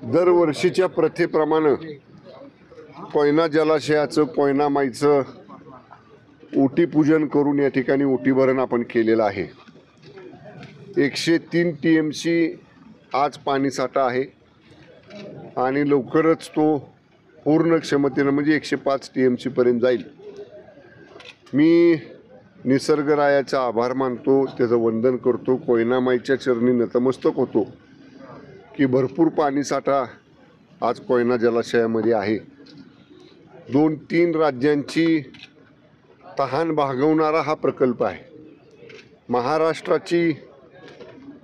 दरवर्षीच्या प्रथेप्रमाणे कोयना जलाशयाचं कोयना माईचं ओटी पूजन करून या ठिकाणी ओटी भरण आपण केलेलं आहे। 103 TMC आज पाणी साठा आहे आणि लवकरच तो पूर्ण क्षमतेने म्हणजे 105 TMC पर्यंत जाईल। मी निसर्गरायाचा आभार मानतो, त्याचं वंदन करतो, कोयना माईच्या चरणी नतमस्तक होतो की भरपूर पाणी साठा आज कोयना जलाशयामध्ये आहे। 2-3 राज्यांची तहान भागवणारा हा प्रकल्प आहे। महाराष्ट्राची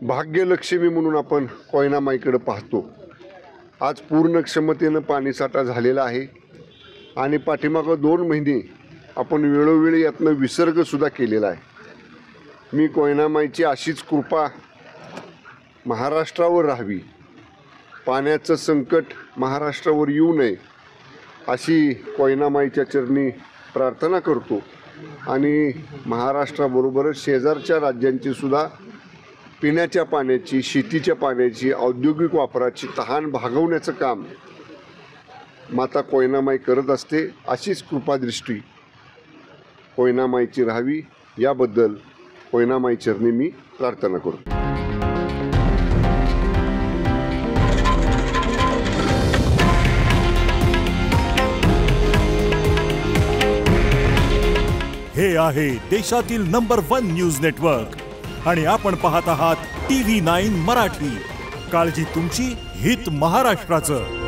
भाग्यलक्ष्मी म्हणून आपण कोयना माईकडे पाहतो। आज पूर्ण क्षमतेने पाणीसाठा झालेला आहे आणि पाठीमागं 2 महिने आपण वेळोवेळी यातनं विसर्गसुद्धा केलेला आहे। मी कोयना माईची अशीच कृपा महाराष्ट्रावर राहावी, पाण्याचं संकट महाराष्ट्रावर येऊ नये अशी कोयना माईच्या चरणी प्रार्थना करतो आणि महाराष्ट्राबरोबरच शेजारच्या राज्यांची सुद्धा पिण्याच्या पाण्याची, शेतीच्या पाण्याची, औद्योगिक वापराची तहान भागवण्याचं काम माता कोयना माई करत असते। अशीच कृपादृष्टी कोयना माईची राहावी याबद्दल कोयना माई चरणी मी प्रार्थना करतो। हे आहे देशातील नंबर 1 न्यूज नेटवर्क आणि आपण पाहत आहात TV9 मराठी। काळजी तुमची, हित महाराष्ट्राचं।